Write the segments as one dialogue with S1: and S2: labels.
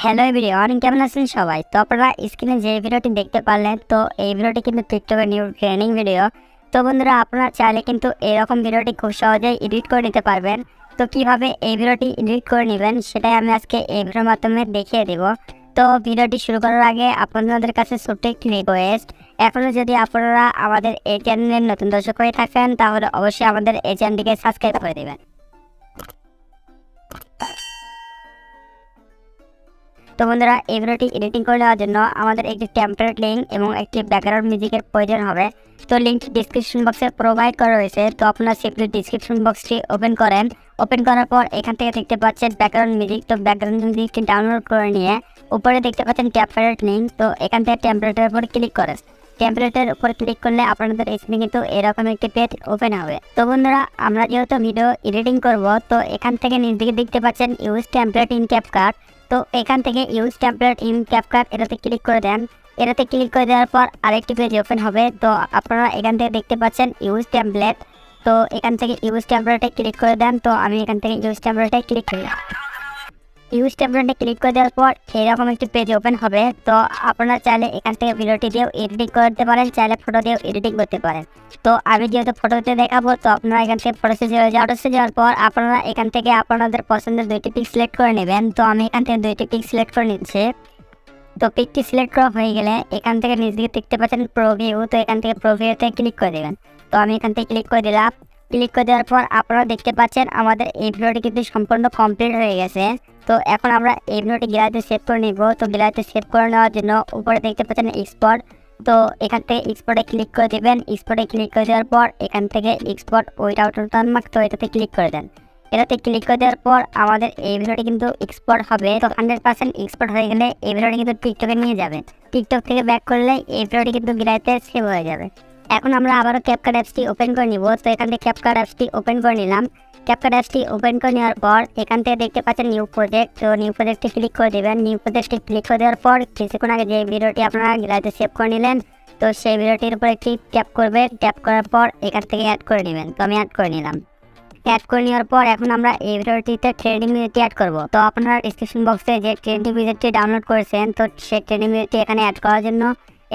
S1: Hello everyone, কেমন আছেন সবাই? তো আপনারা স্ক্রিনে যে ভিডিওটি দেখতে পারলেন, তো এই ভিডিওটি কিন্তু টিকটকের নিউ ট্রেনিং ভিডিও। তো বন্ধুরা, আপনারা চাইলে কিন্তু এরকম ভিডিওটি খুব সহজেই এডিট করে নিতে পারবেন। তো কিভাবে এই ভিডিওটি এডিট করে নেবেন সেটাই আমি আজকে এই ভিডিওর মাধ্যমে দেখিয়ে দেব। তো ভিডিওটি শুরু করার আগে আপনাদের কাছে ছোট্ট একটি রিকোয়েস্ট, এখনও যদি আপনারা আমাদের এই চ্যানেলের নতুন দর্শক হয়ে থাকেন তাহলে অবশ্যই আমাদের এই চ্যানেলটিকে সাবস্ক্রাইব করে দেবেন। তো বন্ধুরা, এই ভিডিওটি এডিটিং করে নেওয়ার জন্য আমাদের একটি টেমপ্লেট লিঙ্ক এবং একটি ব্যাকগ্রাউন্ড মিউজিকের প্রয়োজন হবে। তো লিঙ্কটি ডিসক্রিপশন বক্সে প্রোভাইড করা রয়েছে। তো আপনারা সিম্পলি ডিসক্রিপশন বক্সটি ওপেন করেন। ওপেন করার পর এখান থেকে দেখতে পাচ্ছেন ব্যাকগ্রাউন্ড মিউজিক। তো ব্যাকগ্রাউন্ড মিউজিকটি ডাউনলোড করে নিয়ে উপরে দেখতে পাচ্ছেন টেমপ্লেট লিঙ্ক। তো এখান থেকে টেমপ্লেটের উপর ক্লিক করেন। টেমপ্লেটের উপর ক্লিক করলে আপনাদের স্ক্রিনে কিন্তু এরকম একটি পেজ ওপেন হবে। তো বন্ধুরা, আমরা যেহেতু ভিডিও এডিটিং করব, তো এখান থেকে নিচ দিকে দেখতে পাচ্ছেন ইউজ টেমপ্লেট ইন ক্যাপকাট। তো এখান থেকে ইউজ টেমপ্লেট ইন ক্যাপকাট এটাতে ক্লিক করে দেন। এটাতে ক্লিক করে দেওয়ার পর আরেকটি পেজ ওপেন হবে। তো আপনারা এখান থেকে দেখতে পাচ্ছেন ইউজ টেমপ্লেট। তো এখান থেকে ইউজ টেমপ্লেটে ক্লিক করে দেন। তো আমি এখান থেকে ইউজ টেমপ্লেটে ক্লিক করি। ইউজ টেমপ্লেটে ক্লিক করে দেওয়ার পর এরকম একটি পেজ ওপেন হবে। তো আপনারা চাইলে এখান থেকে ভিডিওটি দিয়েও এডিটিং করতে পারেন, চাইলে ফটো দিয়েও এডিটিং করতে পারেন। তো আমি যেহেতু ফটোতে দেখাবো, তো আপনারা এখান থেকে ফটোতে যাওয়ার পর আপনারা এখান থেকে আপনাদের পছন্দের দুইটি পিক সিলেক্ট করে নেবেন। তো আমি এখান থেকে দুইটি পিক সিলেক্ট করে নিচ্ছি। তো পিকটি সিলেক্ট করা হয়ে গেলে এখান থেকে নিচ দিকে দেখতে পাচ্ছেন প্রোভিউ। তো এখান থেকে প্রোভিউতে ক্লিক করে দেবেন। তো আমি এখান থেকে ক্লিক করে দিলাম। ক্লিক করে দেওয়ার পর আপনারা দেখতে পাচ্ছেন আমাদের এই ভিডিওটি কিন্তু সম্পূর্ণ কমপ্লিট হয়ে গেছে। তো এখন আমরা এই ভিডিওটি গ্যালারিতে সেভ করে নিব। তো গ্যালারিতে সেভ করে নেওয়ার জন্য উপরে দেখতে পাচ্ছেন এক্সপোর্ট। তো এখান থেকে এক্সপোর্টে ক্লিক করে দেবেন। এক্সপোর্টে ক্লিক করে দেওয়ার পর এখান থেকে এক্সপোর্ট উইথআউট ওয়াটারমার্ক, তো এটাতে ক্লিক করে দেন। এটাতে ক্লিক করে দেওয়ার পর আমাদের এই ভিডিওটি কিন্তু এক্সপোর্ট হবে। তো 100% এক্সপোর্ট হয়ে গেলে এই ভিডিওটি কিন্তু টিকটকে নিয়ে যাবে। টিকটক থেকে ব্যাক করলে এই ভিডিওটি কিন্তু গ্যালারিতে সেভ হয়ে যাবে। এখন আমরা আবারও ক্যাপকাট অ্যাপসটি ওপেন করে নিব। তো এখান থেকে ক্যাপকাট অ্যাপসটি ওপেন করে নিলাম। ক্যাপকাট অ্যাপসটি ওপেন করে নেওয়ার পর এখান থেকে দেখতে পাচ্ছেন নিউ প্রজেক্ট। তো নিউ প্রজেক্টে ক্লিক করে দেবেন। নিউ প্রজেক্টে ক্লিক করে দেওয়ার পর কিছুক্ষণ আগে যে ভিডিওটি আপনারা গ্যালারিতে সেভ করে নিলেন, তো সেই ভিডিওটির উপর একটি ট্যাপ করবে। ট্যাপ করার পর এখান থেকে অ্যাড করে নেবেন। তো আমি অ্যাড করে নিলাম। অ্যাড করে নেওয়ার পর এখন আমরা এই ভিডিওটিতে ট্রেন্ডিং মিউজিকটি অ্যাড করব। তো আপনারা ডিসক্রিপশন বক্সে যে ট্রেন্ডিং মিউজিকটি ডাউনলোড করেছেন, তো সেই ট্রেন্ডিং মিউজিকটি এখানে অ্যাড করার জন্য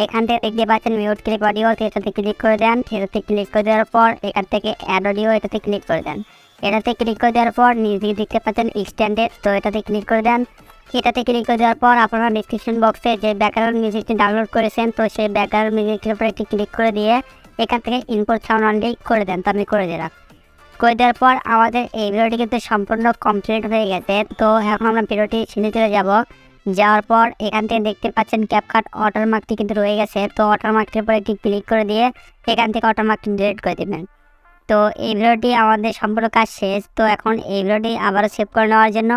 S1: এখান থেকে দেখতে পাচ্ছেন মিউট ক্লিক অডিও। এটাতে ক্লিক করে দেন। এটাতে ক্লিক করে দেওয়ার পর এখান থেকে অ্যাড অডিও এটাতে ক্লিক করে দেন। এটাতে ক্লিক করে দেওয়ার পর নিজে দেখতে পাচ্ছেন এক্সটেন্ডেড। তো এটাতে ক্লিক করে দেন। এটাতে ক্লিক করে দেওয়ার পর আপনারা ডিসক্রিপশন বক্সে যে ব্যাকগ্রাউন্ড মিউজিকটি ডাউনলোড করেছেন, তো সেই ব্যাকগ্রাউন্ড মিউজিকটির উপর একটি ক্লিক করে দিয়ে এখান থেকে ইনপুট সাউন্ড অনলি করে দেন। তো আমি করে দিলাম। করে দেওয়ার পর আমাদের এই ভিডিওটি কিন্তু সম্পূর্ণ কমপ্লিট হয়ে গেছে। তো এখন আমরা ভিডিওটি ছেড়ে চলে যাব। যাওয়ার পর এখান থেকে দেখতে পাচ্ছেন ক্যাপকাট ওয়াটারমার্কটি কিন্তু রয়ে গেছে। তো ওয়াটারমার্কটির উপর একটি ক্লিক করে দিয়ে এখান থেকে ওয়াটারমার্কটি ডিলিট করে দেবেন। তো এই ভিডিওটি আমাদের সম্পূর্ণ কাজ শেষ। তো এখন এই ভিডিওটি আবারও সেভ করে নেওয়ার জন্য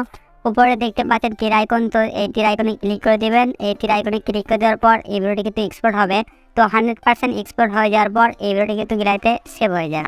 S1: উপরে দেখতে পাচ্ছেন তীর আইকন। তো এই তীর আইকনে ক্লিক করে দেবেন। এই তীর আইকনে ক্লিক করে দেওয়ার পর এই ভিডিওটি কিন্তু এক্সপোর্ট হবে। তো 100% এক্সপোর্ট হয়ে যাওয়ার পর এই ভিডিওটি কিন্তু গ্যালারিতে সেভ হয়ে যায়।